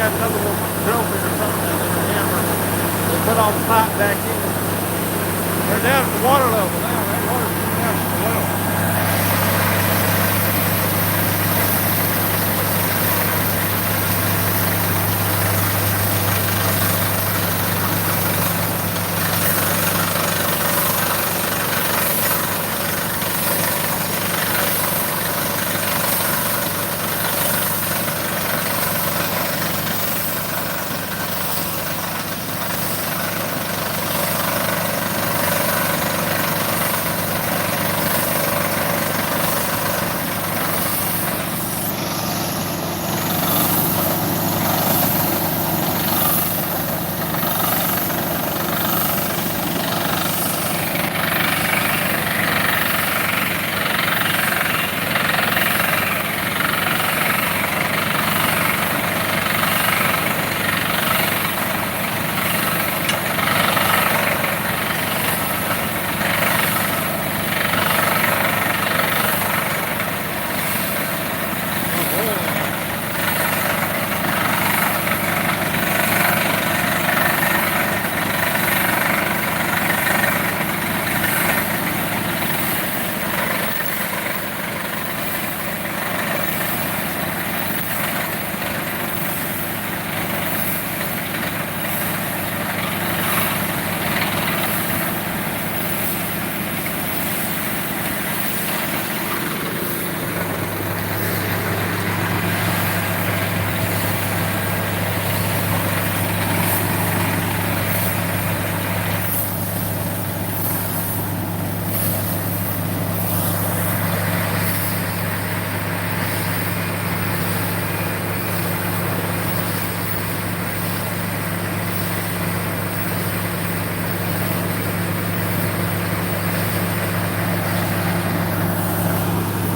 had another little drill bit or something in the hammer. They put all the pipe back in. They're down at the water level now. That water's coming out from the well.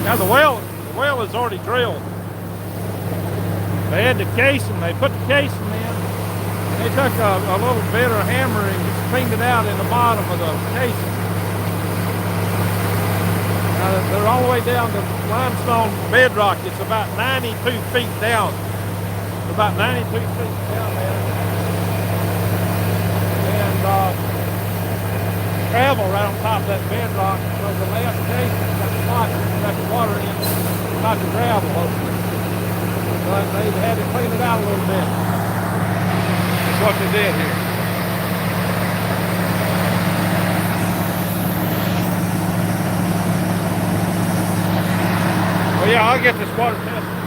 Now the well is already drilled. They had the casing, they put the casing in. They took a little bit of hammer and just cleaned it out in the bottom of the casing. Now they're all the way down to limestone bedrock. It's about 92 feet down. About 92 feet down there. And gravel right on top of that bedrock. So the last casing got the block, got the water in, not the gravel hopefully. But they had to clean it out a little bit. That's what they did here. Well, yeah, I'll get this water tested.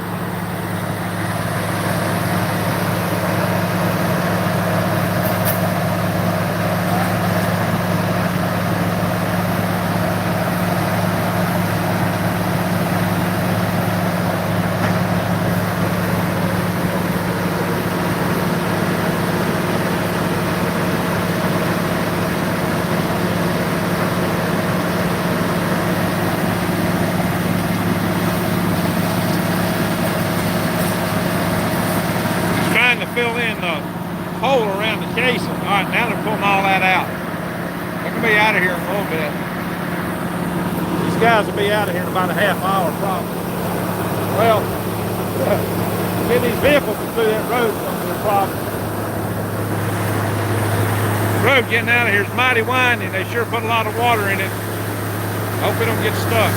Fill in the hole around the casing. All right, now they're pulling all that out. They're gonna be out of here in a little bit. These guys will be out of here in about a half hour probably. Well, getting these vehicles through that road is gonna be a problem. The road getting out of here is mighty windy. They sure put a lot of water in it. Hope it don't get stuck.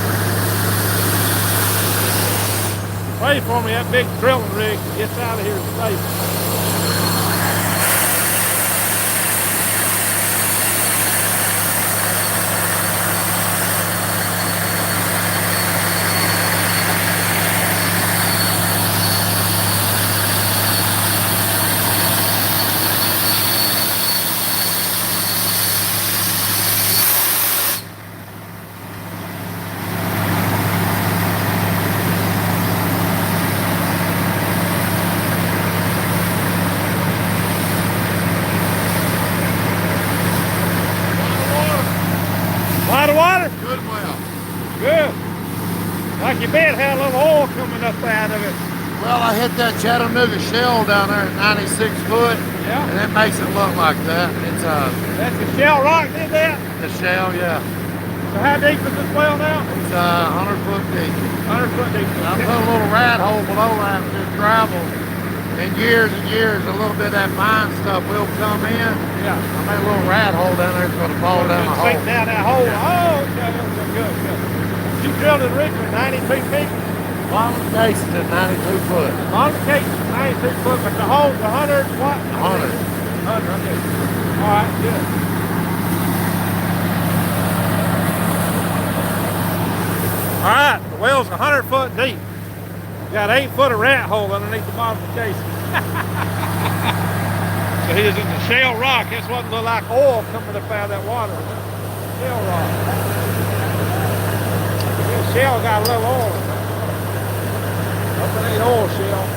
Pray for me, that big drilling rig gets out of here safe. Water? Good well. Good. Like you bet, had a little oil coming up out of it. Well, I hit that Chattanooga shell down there at 96 foot. Yeah. And it makes it look like that. It's That's the shell rock did that? the shell, yeah. So how deep is this well now? It's 100 foot deep. 100 foot deep. I put a little rat hole below that and just gravel in years and years, a little bit of that fine stuff will come in. Yeah. I made a little rat hole down there. It's going to fall down the hole. Sink down that hole. Oh, okay, good. You drilled it originally 92 feet. Modifications at 92 foot. Modifications 92 foot, but the hole's 100 what? 100. 100, okay. All right, good. All right, the well's 100 foot deep. Got 8 foot of rat hole underneath the modification. So he is in the shale rock. That's what looked like oil coming up out of that water. Shale rock. This shale got a little oil. Up in that oil shale.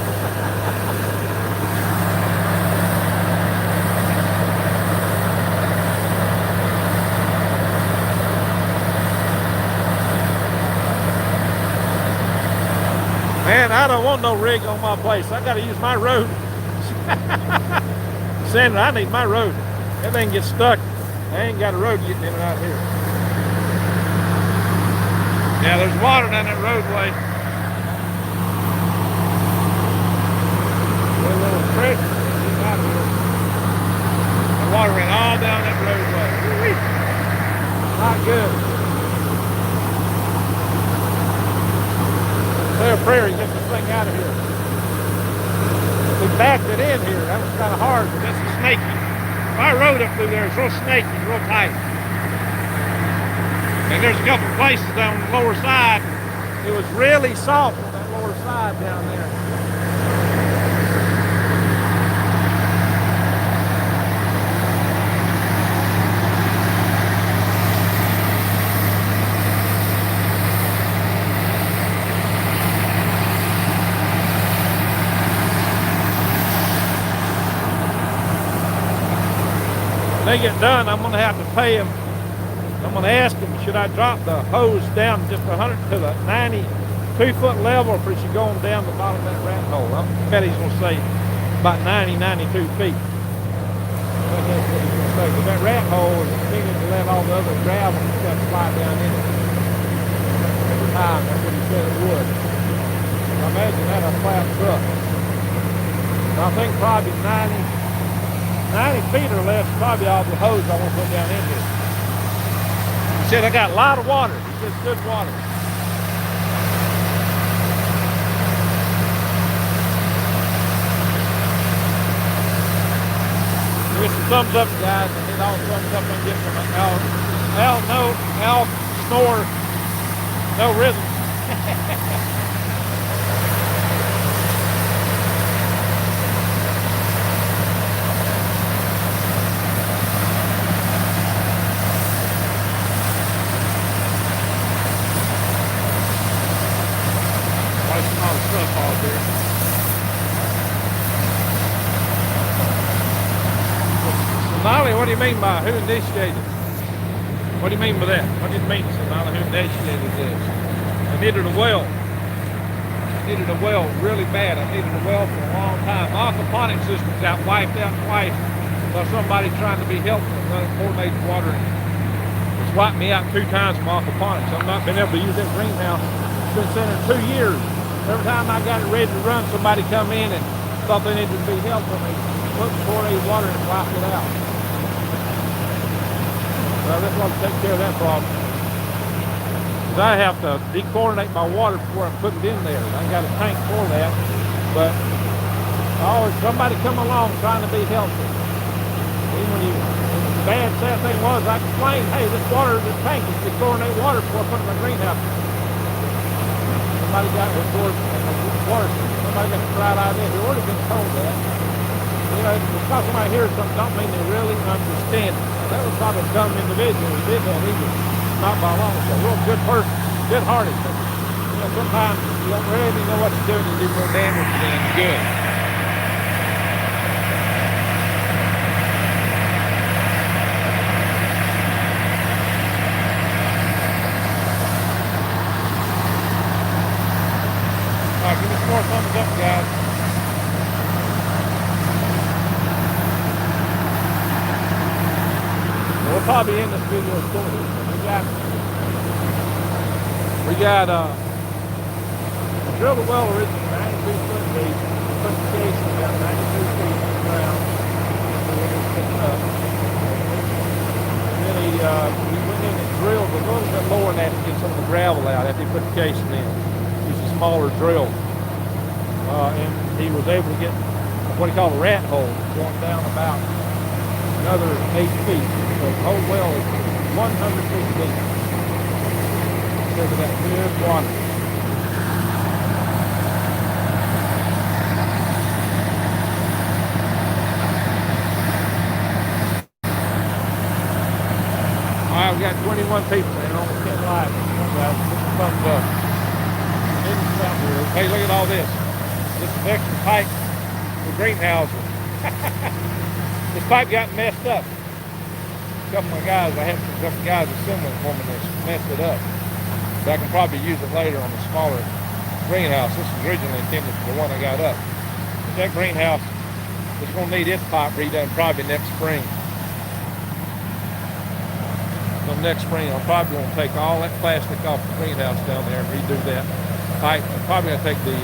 Man, I don't want no rig on my place. I got to use my road. Sandra, I need my road. That thing gets stuck. I ain't got a road getting in and out here. Yeah, there's water down that roadway. A little pressure getting out of here. The water ran all down that roadway. Not good. Say a prayer and get this thing out of here. We backed it in here. That was kind of hard, but that's snaky. My road up through there is real snaky, real tight. And there's a couple places down the lower side. It was really soft on that lower side down there. When they get done, I'm going to have to pay them. I'm going to ask them, should I drop the hose down just 100 to the 92 foot level, or should go on down the bottom of that rat hole? I bet he's going to say about 90, 92 feet. I think that's what he's going to say. But that rat hole is meaning to let all the other gravel and stuff slide down in it. Every time, that's what he said it would. I imagine that'll collapse up. I think probably 90 feet or less, probably all the hose I want to put down in here. He said I got a lot of water. He said it's good water. Give me some thumbs up, guys. I need all the thumbs up I can get from Al snore, no rhythm. Sonali, what do you mean by who initiated? What do you mean by that? What do you mean, Sonali, who initiated this? I needed a well. I needed a well really bad. I needed a well for a long time. My aquaponics system got wiped out twice by somebody trying to be helpful and running chlorinated water. It's wiped me out 2 times from aquaponics. I've not been able to use that greenhouse. It's been sitting there 2 years. Every time I got it ready to run, somebody come in and thought they needed to be helpful. They put chlorinated water and wiped it out. Well, that's what to take care of that problem. Because I have to dechlorinate my water before I put it in there. I got a tank for that. But always somebody come along trying to be helpful. Even when the bad, sad thing was, I explained, hey, this tank is dechlorinated water before I put it in my greenhouse. Somebody got it before water. Somebody got the right idea. They've already been told that. You know, because somebody hears something, don't mean they really understand it. That was probably a dumb individual who did that. He was not by long. He's a real good person, good-hearted. But you know, sometimes you don't really know what you're doing. You do more damage than good. All right, give me some more thumbs up, guys. We'll probably end this video shortly. We got drilled a well originally 93 foot deep, put the case About 92 feet on the ground. Picking up. And then he went in and drilled a little bit lower than that to get some of the gravel out after he put the casing in. Used a smaller drill. And he was able to get what he called a rat hole going down about another 8 feet. So the whole well is 100 feet deep. Because of that good water. Alright, we got 21 people and almost 10 live. Thumbs up. Hey, look at all this. This is extra pipe for greenhouses. This pipe got messed up. A couple of guys, I have a couple of guys assembling for me that's messed it up. So I can probably use it later on a smaller greenhouse. This was originally intended for the one I got up. But that greenhouse is going to need its pipe redone probably next spring. So next spring, I'm probably going to take all that plastic off the greenhouse down there and redo that pipe. I'm probably going to take the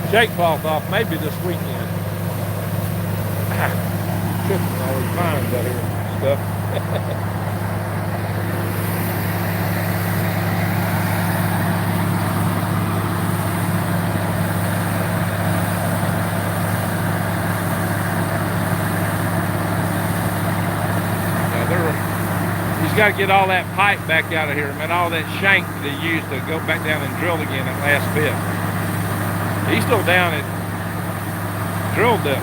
shake cloth off maybe this weekend. Tripping all these vines out here and stuff. He's got to get all that pipe back out of here, man. All that shank that he used to go back down and drill again that last bit. He's still down at drill depth.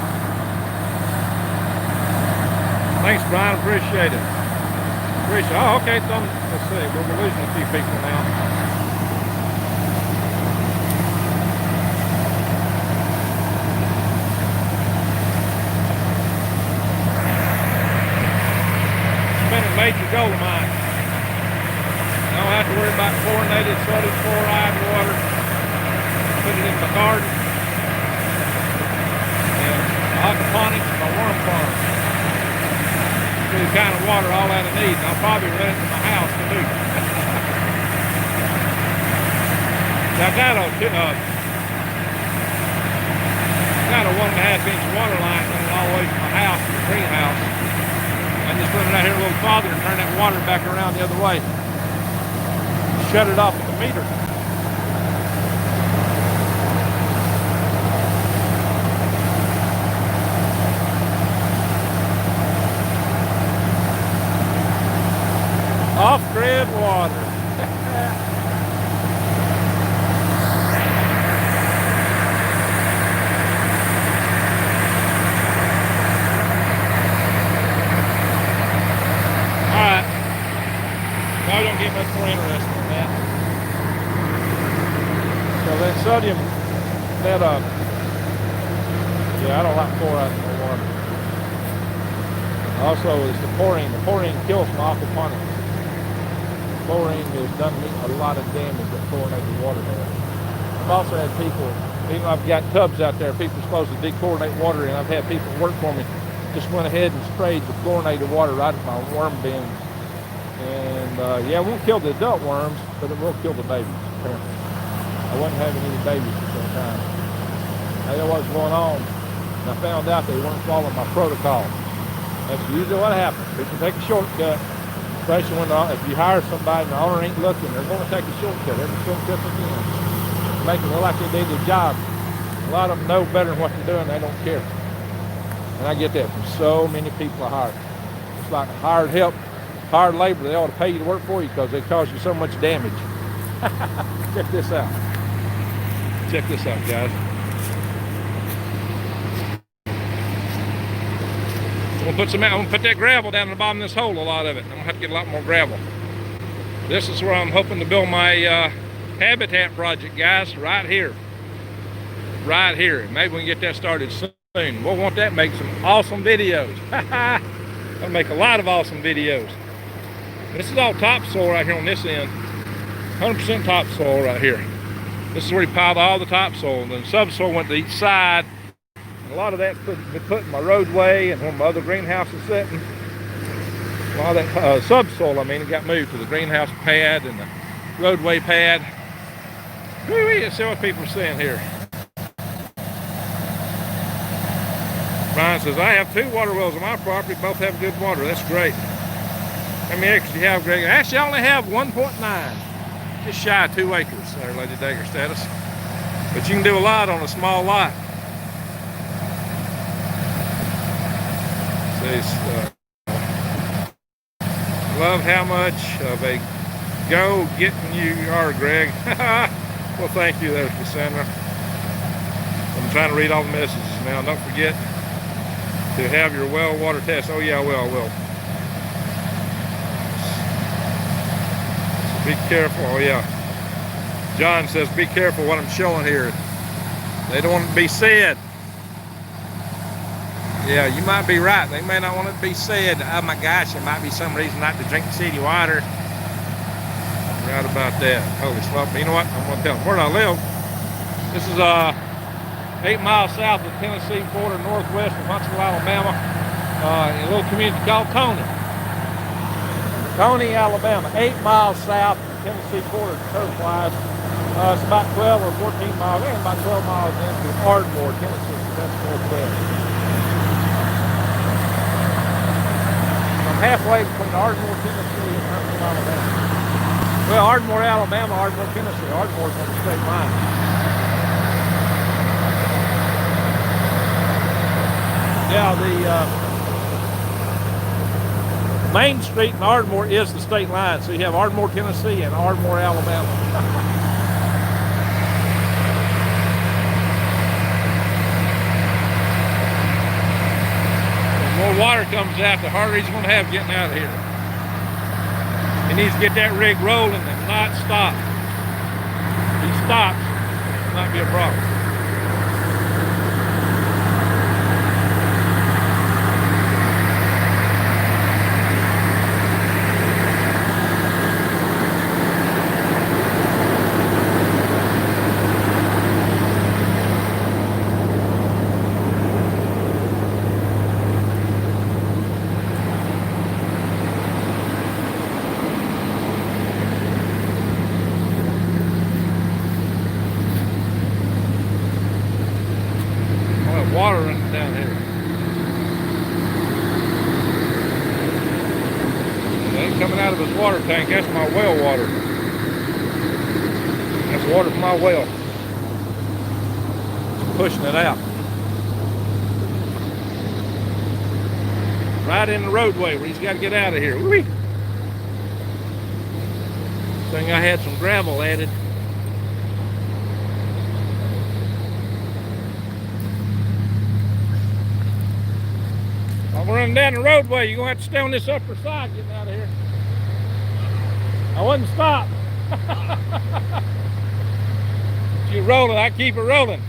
Thanks, Brian. Appreciate it. Oh, okay. Let's see. We're losing a few people now. Major gold mine. I don't have to worry about chlorinated sodium chloride water. Put it in my garden. And aquaponics and my worm farm. It's the kind of water all that I need. And I'll probably run it to my house to do. I got a 1.5-inch water line running all the way from my house to the greenhouse. I just run it out here a little farther and turn that water back around the other way. Shut it off at the meter. Off-grid water. Don't get much more interested in that. So that sodium, yeah, I don't like fluoride in the water. Also is the chlorine. The chlorine kills my aquaponics. Chlorine has done me a lot of damage that chlorinated water does. I've also had people, I've got tubs out there, people supposed to dechlorinate water, and I've had people work for me just went ahead and sprayed the chlorinated water right at my worm bins. And yeah, it won't kill the adult worms, but it will kill the babies, apparently. I wasn't having any babies at that time. I didn't know what was going on, and I found out they weren't following my protocol. That's usually what happens. People take a shortcut, especially when if you hire somebody and the owner ain't looking, they're going to take a shortcut. Every shortcut they can. Make it look like they did their job. A lot of them know better than what they're doing. They don't care. And I get that from so many people I hire. It's like hired help. Hard labor, they ought to pay you to work for you because they cause you so much damage. Check this out. Check this out, guys. I'm gonna put that gravel down in the bottom of this hole, a lot of it. I'm gonna have to get a lot more gravel. This is where I'm hoping to build my habitat project, guys, right here. Right here. And maybe we can get that started soon. We'll want that to make some awesome videos. I'll make a lot of awesome videos. This is all topsoil right here on this end. 100% topsoil right here. This is where he piled all the topsoil. And then subsoil went to each side. And a lot of that's been put in my roadway and where my other greenhouse is sitting. A lot of that subsoil, it got moved to the greenhouse pad and the roadway pad. Let's see what people are saying here. Brian says, I have 2 water wells on my property. Both have good water. That's great. How many acres do you have, Greg? Actually, I only have 1.9. Just shy of 2 acres there, Lady Dagger status. But you can do a lot on a small lot. Says, love how much of a go-getting you are, Greg. Well, thank you there, Cassandra. I'm trying to read all the messages now. Don't forget to have your well water test. Oh yeah, I will. So be careful. Oh yeah. John says be careful what I'm showing here. They don't want it to be said. Yeah, you might be right. They may not want it to be said. Oh my gosh, there might be some reason not to drink city water. Right about that. Holy slope. You know what? I'm gonna tell them where I live. This is 8 miles south of the Tennessee border, northwest of Huntsville, Alabama, in a little community called Coney. Coney, Alabama, 8 miles south of the Tennessee border, turf-wise. It's about 12 or 14 miles, and about 12 miles into Ardmore, Tennessee. That's northwest. I'm halfway between Ardmore, Tennessee, and Huntsville, Alabama. Well, Ardmore, Alabama, Ardmore, Tennessee. Ardmore's on the state line. Yeah, the main street in Ardmore is the state line. So you have Ardmore, Tennessee and Ardmore, Alabama. The more water comes out, the harder he's going to have getting out of here. He needs to get that rig rolling and not stop. If he stops, it might be a problem. Water running down here. It ain't coming out of his water tank. That's my well water. That's water from my well. It's pushing it out. Right in the roadway where he's got to get out of here. Whee! Thing I had some gravel added. I'm running down the roadway. You're going to have to stay on this upper side getting out of here. I wouldn't stop. If you're rolling, I keep it rolling.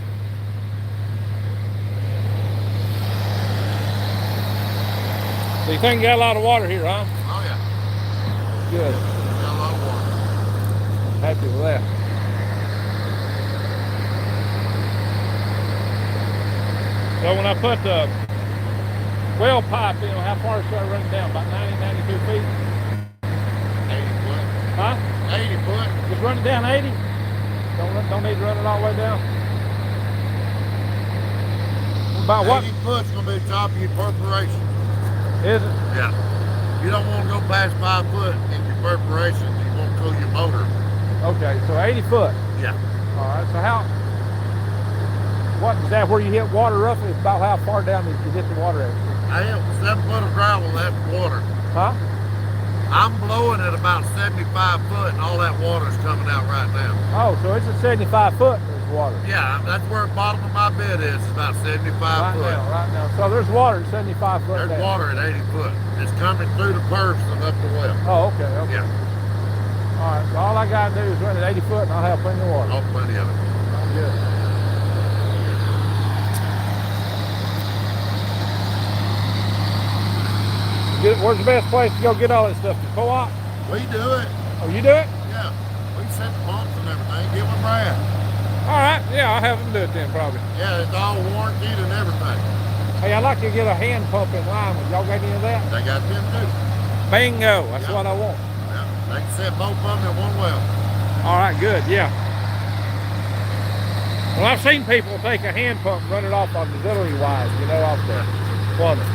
So you think you got a lot of water here, huh? Oh, yeah. Good. Got a lot of water. Happy with that. So when I put the well pipe in, how far should I run it down? About 90, 92 feet? 80 foot. Huh? 80 foot. Just run it down 80? Don't need to run it all the way down? About what? 80 foot's going to be the top of your perforation. Is it? Yeah. You don't want to go past 5 foot in your perforation. You won't cool your motor. Okay, so 80 foot. Yeah. All right, so what is that where you hit water roughly? About how far down did you hit the water at? I hit 7 foot of gravel, that's water. Huh? I'm blowing at about 75 foot and all that water's coming out right now. Oh, so it's at 75 foot there's water. Yeah, that's where the bottom of my bed is about 75 foot. Right now. So there's water at 75 foot. There's down. water at 80 foot. It's coming through the perfs and up the well. Oh, okay. Yeah. All right, so all I got to do is run at 80 foot and I'll have plenty of water. Oh, plenty of it. I'm good. Where's the best place to go get all that stuff? The co-op? We do it. Oh, you do it? Yeah. We set the pumps and everything. Get with Brad. All right. Yeah, I'll have them do it then, probably. Yeah, it's all warranted and everything. Hey, I'd like to get a hand pump in line with y'all. Got any of that? They got them too. Bingo. That's what I want. Yeah. They can set both of them in one well. All right, good. Yeah. Well, I've seen people take a hand pump and run it off on auxiliary wires, you know, off the plumbing.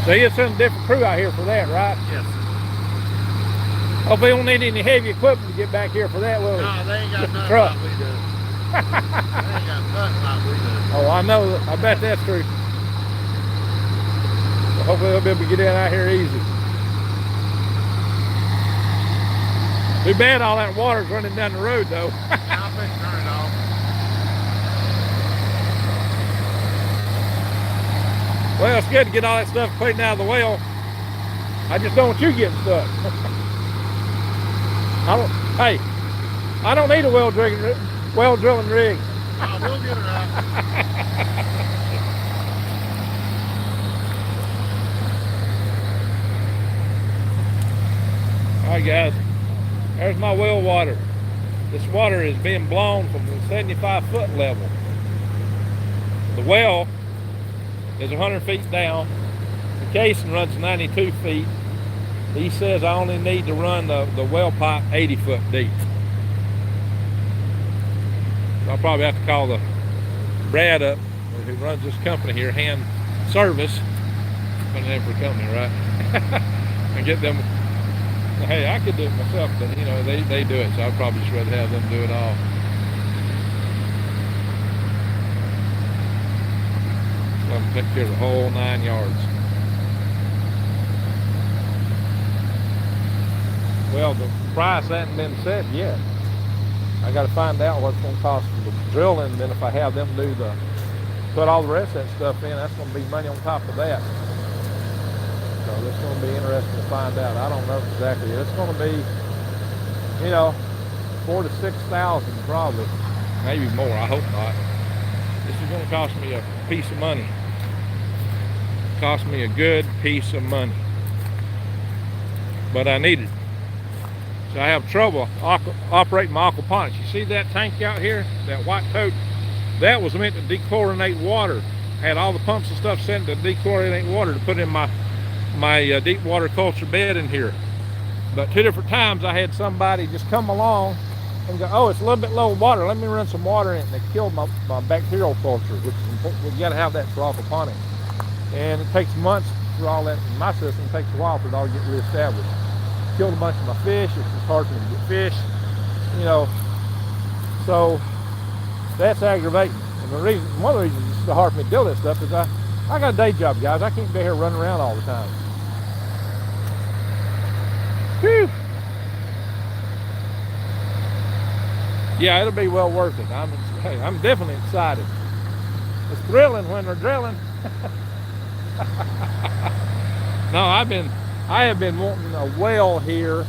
So you're sending a different crew out here for that, right? Yes, sir. Hope they don't need any heavy equipment to get back here for that, will they? No, they ain't got Just the nothing truck. like we do. They ain't got nothing like we do. Oh, I know. I bet that's true. So hopefully they'll be able to get in out here easy. Too bad all that water's running down the road, though. I've been turning it off. Well, it's good to get all that stuff cleaned out of the well. I just don't want you getting stuck. Hey, I don't need a well drilling rig. No, we'll get it out. All right, guys. There's my well water. This water is being blown from the 75-foot level. The well is 100 feet down. The casing runs 92 feet. He says I only need to run the well pipe 80 foot deep. So I'll probably have to call the Brad up, who runs this company here, Hand Service. Funny name for a company, right? And get them. Hey, I could do it myself, but you know, they do it, so I'd probably just rather have them do it all. Let them take care of the whole 9 yards. Well, the price hasn't been set yet. I got to find out what it's going to cost for the drilling, and then if I have them put all the rest of that stuff in, that's going to be money on top of that. So it's going to be interesting to find out. I don't know exactly. It's going to be, you know, 4,000 to 6,000 probably, maybe more. I hope not. This is going to cost me a piece of money. Cost me a good piece of money, but I need it. So I have trouble operating my aquaponics. You see that tank out here, that white tote? That was meant to dechlorinate water. Had all the pumps and stuff sent to dechlorinate water to put in my deep water culture bed in here. But 2 different times I had somebody just come along and go, oh, it's a little bit low water, let me run some water in it. And they killed my bacterial culture, which is important. You got to have that for aquaponics. And it takes months for all that. In my system, it takes a while for it all to get reestablished. Killed a bunch of my fish. It's just hard for me to get fish, you know. So that's aggravating. And one of the reasons it's so hard for me to do this stuff is I got a day job, guys. I can't be here running around all the time. Whew. Yeah, it'll be well worth it. I'm definitely excited. It's thrilling when they're drilling. No, I have been wanting a well here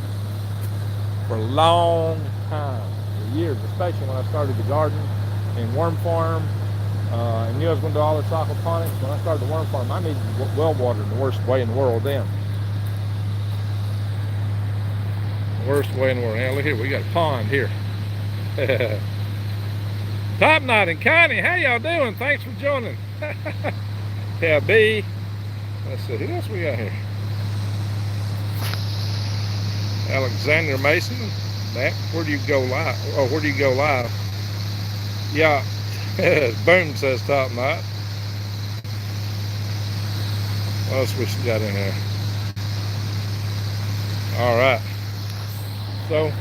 for a long time, for years, especially when I started the garden and worm farm. And knew I was going to do all this aquaponics. When I started the worm farm, I needed well water in the worst way in the world then. The worst way in the world. Now look here, we got a pond here. Top Knot and Connie, how y'all doing? Thanks for joining. Yeah, B. Let's see, who else we got here? Alexander Mason. That, where do you go live? Oh, where do you go live? Yeah. Boom, says Top Knot. What else we got in here? All right. So,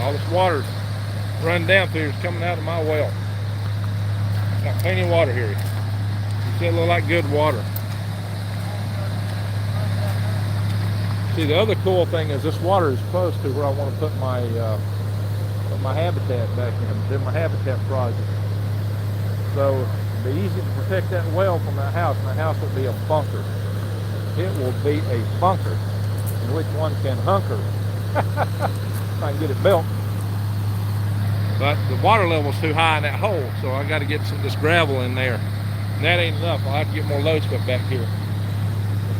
all this water's running down through is coming out of my well. Got plenty of water here. You see, it look like good water. See, the other cool thing is this water is close to where I want to put my habitat back in, did my habitat project. So it'd be easy to protect that well from that house, and the house will be a bunker. It will be a bunker in which one can hunker if I can get it built. But the water level's too high in that hole, so I got to get some of this gravel in there. And that ain't enough. I'll have to get more loads put back here.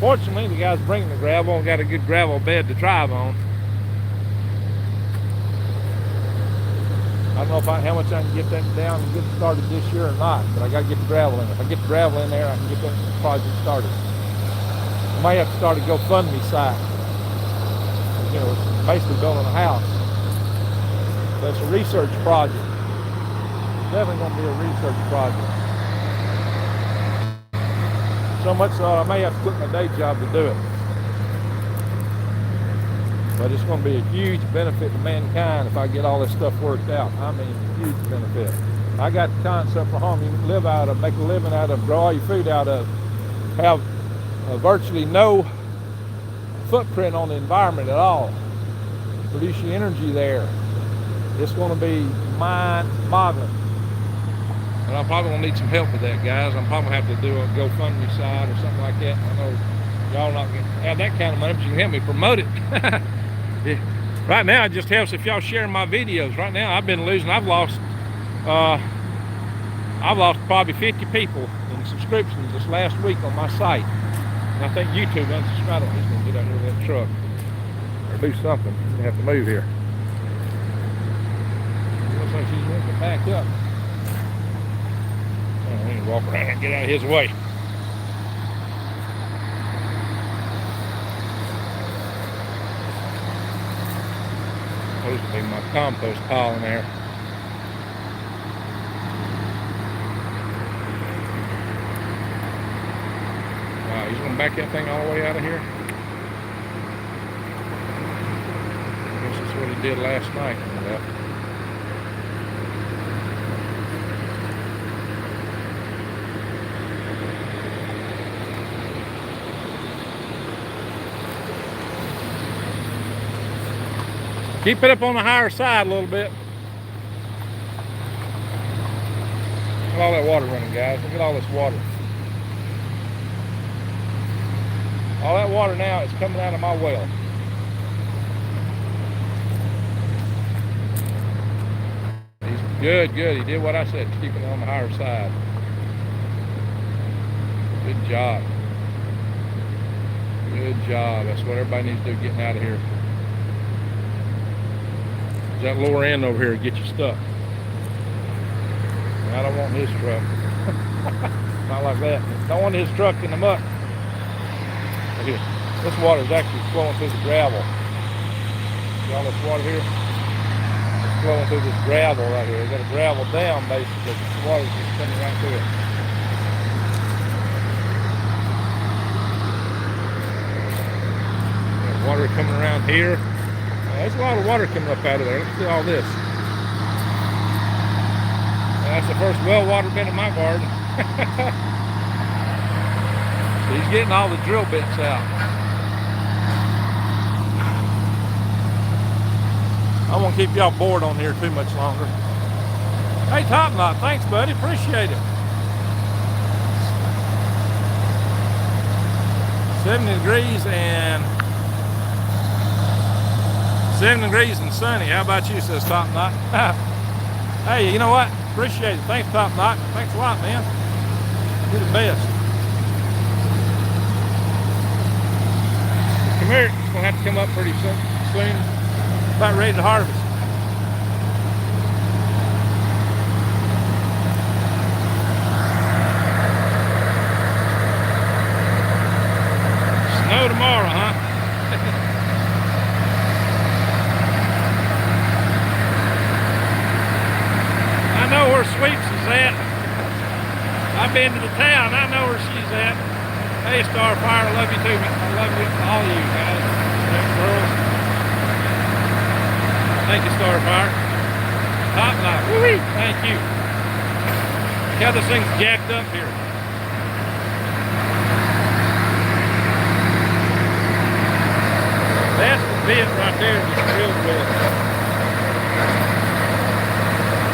Fortunately, the guys bringing the gravel got a good gravel bed to drive on. I don't know how much I can get that down and get it started this year or not, but I got to get the gravel in. If I get the gravel in there, I can get that project started. I might have to start a GoFundMe site. you know, it's basically building a house. So it's a research project. Definitely going to be a research project. So much so I may have to quit my day job to do it. But it's going to be a huge benefit to mankind if I get all this stuff worked out. I mean, huge benefit. I got the concept for home. You can live out of, make a living out of, grow all your food out of, have virtually no footprint on the environment at all. Produce your energy there. It's going to be mind-boggling. And I'm probably going to need some help with that, guys. I'm probably going to have to do a GoFundMe side or something like that. I know y'all not going to have that kind of money, but you can help me promote it. Yeah. Right now, it just helps if y'all share my videos. Right now, I've been losing. I've lost probably 50 people in subscriptions this last week on my site. And I think YouTube unsubscribed. He's going to get out here with that truck or do something. He's going to have to move here. Looks like he's going to back up. Oh, we need to walk around and get out of his way. Supposed to be my compost pile in there. Wow, he's gonna back that thing all the way out of here. I guess that's what he did last night when he left. Keep it up on the higher side a little bit. Look at all that water running, guys. Look at all this water. All that water now is coming out of my well. He's good. He did what I said, keeping it on the higher side. Good job. Good job. That's what everybody needs to do, getting out of here. That lower end over here will get you stuck. I don't want his truck. Not like that. Don't want his truck in the muck. Look here. This water is actually flowing through the gravel. See all this water here? It's flowing through this gravel right here. It's got a gravel down basically. The water's just coming right through it. There's water coming around here. There's a lot of water coming up out of there. Look at all this. That's the first well water been in my garden. So he's getting all the drill bits out. I won't keep y'all bored on here too much longer. Hey, Top Knot, thanks, buddy. Appreciate it. 70 degrees and 7 degrees and sunny. How about you, says Top Knot? Hey, you know what? Appreciate it. Thanks, Top Knot. Thanks a lot, man. You're the best. Come here. It's going to have to come up pretty soon. About ready to harvest. Snow tomorrow, huh? I know where Sweeps is at. I've been to the town. I know where she's at. Hey, Starfire, I love you too. I love you, all of you guys, girls. Thank you, Starfire. Top Knot. Woo-wee. Thank you. Look how this thing's jacked up here. That's the bit right there, just drilled with.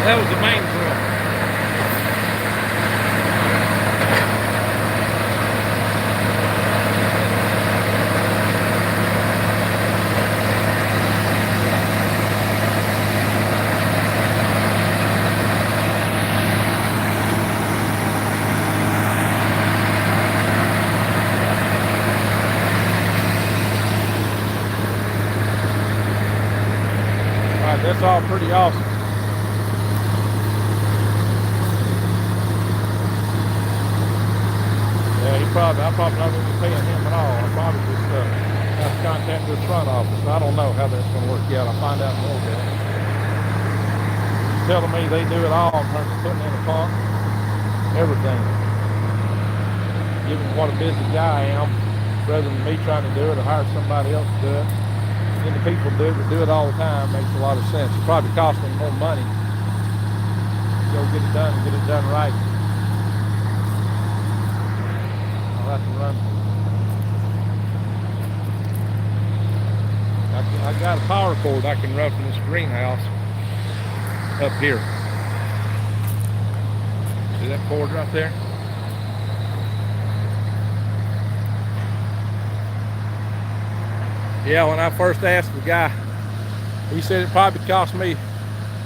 That was the main drill. All right, that's all pretty awesome. I probably not going to be paying him at all. I probably just have to contact their front office. I don't know how that's going to work out. I'll find out in a little bit. They're telling me they do it all in terms of putting in a pump, everything. Given what a busy guy I am, rather than me trying to do it, I hire somebody else to do it. And then the people that do it all the time makes a lot of sense. It probably costs them more money to go get it done and get it done right. I'll have to run. I got a power cord I can run from this greenhouse up here. See that cord right there? Yeah, when I first asked the guy, he said it probably cost me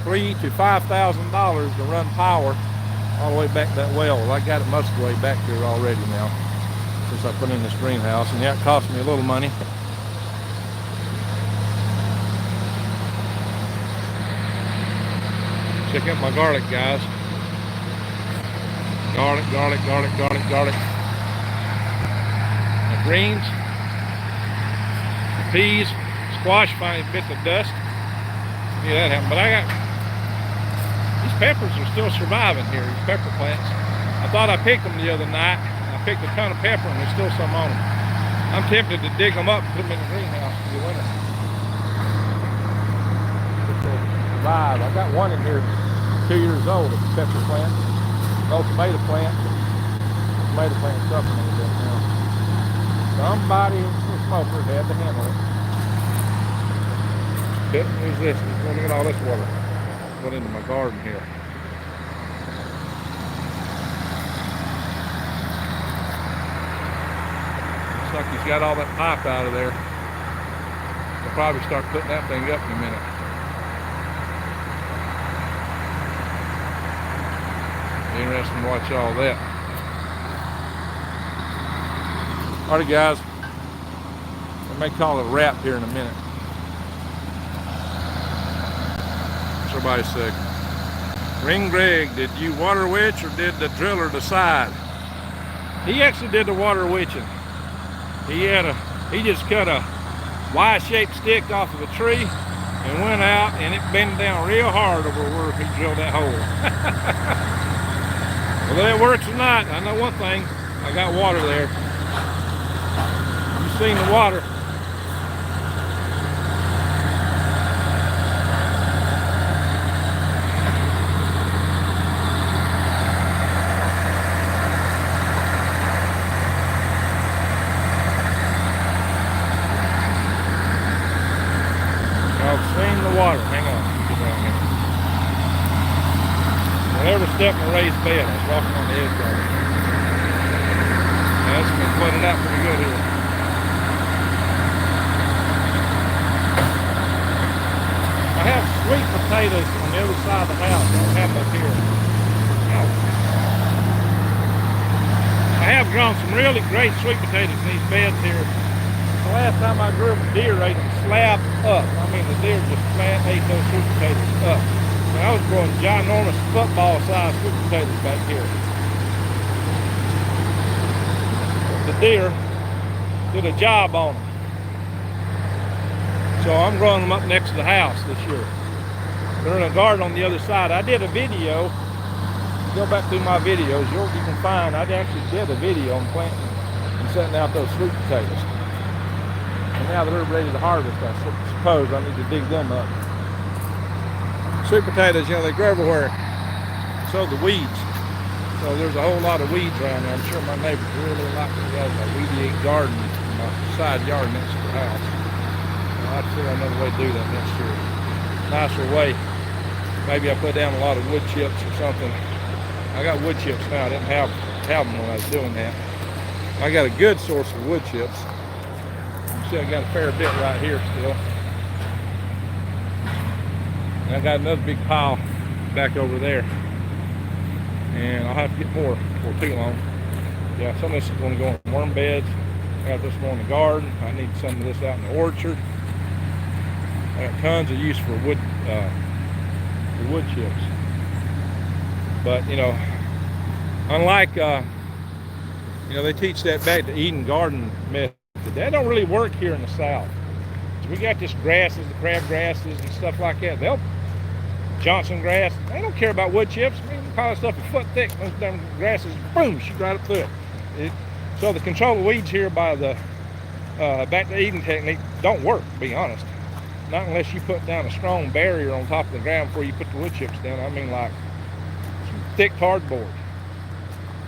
$3,000 to $5,000 to run power all the way back that well. Well, I got it most of the way back here already now since I put in this greenhouse, and yeah, it cost me a little money. Check out my garlic, guys. Garlic, garlic, garlic, garlic, garlic. The greens, the peas, squash finally bit the dust. Yeah, that happened. But I got, these peppers are still surviving here, these pepper plants. I thought I picked them the other night. I picked a ton of pepper and there's still some on them. I'm tempted to dig them up and put them in the greenhouse for the winter. Survive. I got one in here 2 years old, a pepper plant. No tomato plant. Tomato plant's suffering a little bit now. Somebody, some smoker, had to handle it. But who's this? Look at all this water. Went into my garden here. Looks like he's got all that pipe out of there. He'll probably start putting that thing up in a minute. Interesting to watch all that. Alright guys, I may call it a wrap here in a minute. What's everybody say? Ring Greg, did you water witch or did the driller decide? He actually did the water witching. He just cut a Y-shaped stick off of a tree and went out, and it bent down real hard over where he drilled that hole. Whether it works or not, I know one thing, I got water there. You've seen the water. I've seen the water. Hang on. Get down here. Whenever step in a raised bed, I was walking on the edge of it. That's been flooded out pretty good here. I have sweet potatoes on the other side of the house. I don't have them up here. I have grown some really great sweet potatoes in these beds here. The last time I grew them, deer ate them slab up. I mean, the deer just flat ate those sweet potatoes up. I was growing ginormous football-sized sweet potatoes back here. The deer did a job on them. So I'm growing them up next to the house this year. They're in a garden on the other side. I did a video. Go back through my videos. You can find, I actually did a video on planting and setting out those sweet potatoes. And now they're ready to harvest, I suppose I need to dig them up. Sweet potatoes, you know, they grow everywhere. So the weeds. So there's a whole lot of weeds around there. I'm sure my neighbors really like it. He has a weedy garden in my side yard next to the house. I'd figure out another way to do that next year. Nicer way. Maybe I put down a lot of wood chips or something. I got wood chips now. I didn't have them when I was doing that. I got a good source of wood chips. You see I got a fair bit right here still. And I got another big pile back over there. And I'll have to get more before too long. Yeah, some of this is going to go in worm beds. I got this one in the garden. I need some of this out in the orchard. I got tons of use for wood chips. But, you know, unlike, you know, they teach that back to Eden Garden method. That don't really work here in the South. We got this grasses, the crab grasses and stuff like that. They'll Johnson grass. They don't care about wood chips. I mean, pile of stuff a foot thick. Those damn grasses, boom, shoot right up through it. So the control of weeds here by the back to Eden technique don't work, to be honest. Not unless you put down a strong barrier on top of the ground before you put the wood chips down. I mean, like some thick cardboard.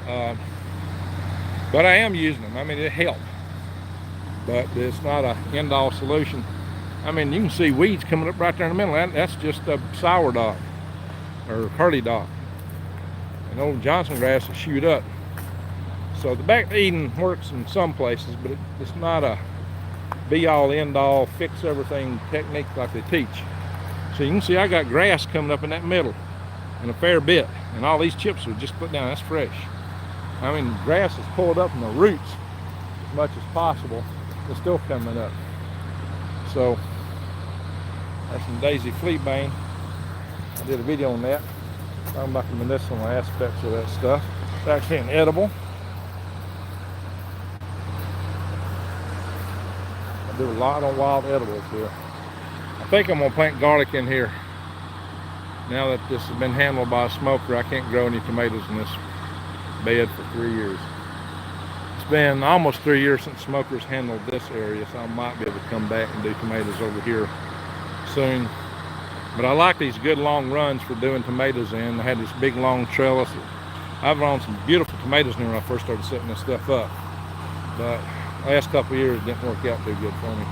But I am using them. I mean, it helps. But it's not a end-all solution. I mean, you can see weeds coming up right there in the middle. That's just a sourdock or curly dock. And old Johnson grass will shoot up. So the back to Eden works in some places, but it's not a be-all, end-all, fix-everything technique like they teach. So you can see I got grass coming up in that middle and a fair bit. And all these chips were just put down. That's fresh. I mean, grass is pulled up from the roots as much as possible. It's still coming up. So that's some daisy fleabane. I did a video on that, talking about the medicinal aspects of that stuff. It's actually an edible. I do a lot on wild edibles here. I think I'm gonna plant garlic in here. Now that this has been handled by a smoker, I can't grow any tomatoes in this bed for 3 years. It's been almost 3 years since smokers handled this area, so I might be able to come back and do tomatoes over here soon. But I like these good long runs for doing tomatoes in. I had this big long trellis. I've grown some beautiful tomatoes when I first started setting this stuff up. But last couple of years didn't work out too good for me.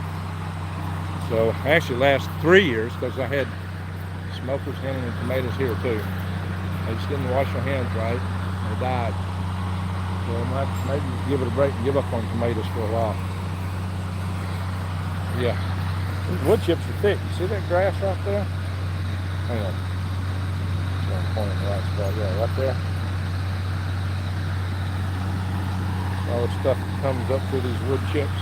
So actually last 3 years, because I had smokers handling tomatoes here too. They just didn't wash their hands right. They died. So I might maybe give it a break and give up on tomatoes for a while. Yeah. These wood chips are thick. You see that grass right there? Hang on. So I'm pointing the right spot. Yeah, right there. All the stuff that comes up through these wood chips.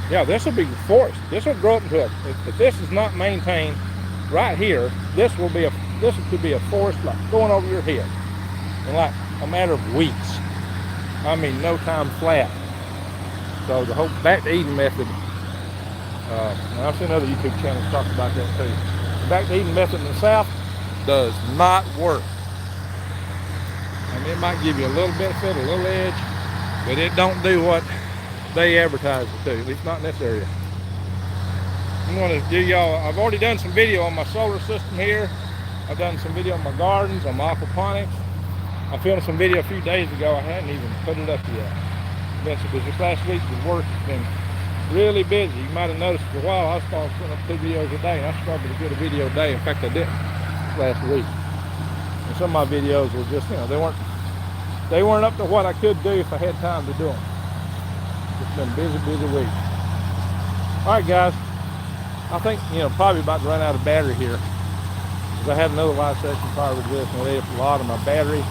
Yeah, this will be forest. This will grow up into a, if this is not maintained right here, this could be a forest like going over your head in like a matter of weeks. I mean, no time flat. So the whole back to Eden method, and I've seen other YouTube channels talk about that too. The back to Eden method in the South does not work. I mean, it might give you a little benefit, a little edge, but it don't do what they advertise it to, at least not in this area. I'm going to do y'all, I've already done some video on my solar system here. I've done some video on my gardens, on my aquaponics. I filmed some video a few days ago. I hadn't even put it up yet. Because this last week with work has been really busy. You might have noticed for a while I was putting up 2 videos a day, and I struggled to get a video a day. In fact, I didn't last week. And some of my videos were just, you know, they weren't up to what I could do if I had time to do them. It's been a busy, busy week. All right, guys. I think, you know, probably about to run out of battery here. Because I had another live session prior to this, and it ate up a lot of my battery.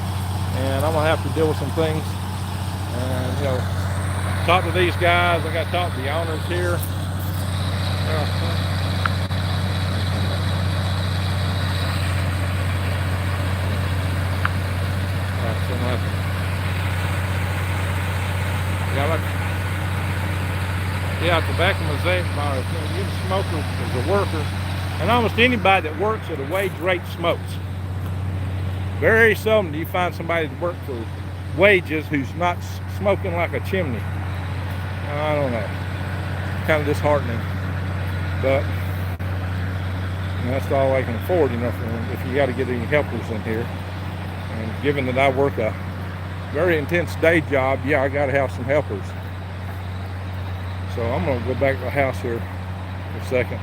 And I'm going to have to deal with some things. And, you know, talk to these guys. I got to talk to the owners here. Yeah, tobacco mosaic bars. You know, you're a smoker as a worker, and almost anybody that works at a wage rate smokes. Very seldom do you find somebody that works for wages who's not smoking like a chimney. I don't know. Kind of disheartening, but you know, that's all I can afford. You know, if you got to get any helpers in here, and given that I work a very intense day job, yeah, I got to have some helpers. So I'm going to go back to the house here for a second.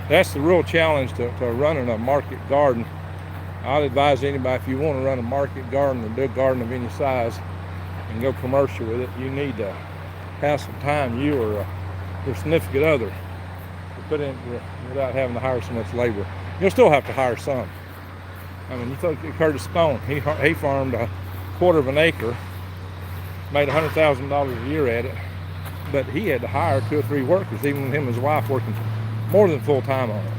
That's the real challenge to running a market garden. I'd advise anybody, if you want to run a market garden or do a garden of any size and go commercial with it, you need to have some time, you or your significant other, to put in without having to hire so much labor. You'll still have to hire some. I mean, you think Curtis Stone, he farmed a 1/4 of an acre, made $100,000 a year at it, but he had to hire 2 or 3 workers, even with him and his wife working more than full time on it.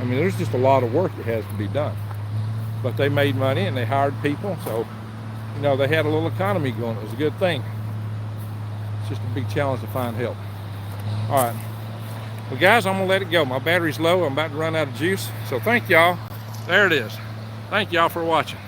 I mean, there's just a lot of work that has to be done. But they made money and they hired people, so you know, they had a little economy going. It was a good thing. It's just a big challenge to find help. All right. Well, guys, I'm going to let it go. My battery's low. I'm about to run out of juice. So thank y'all. There it is. Thank y'all for watching.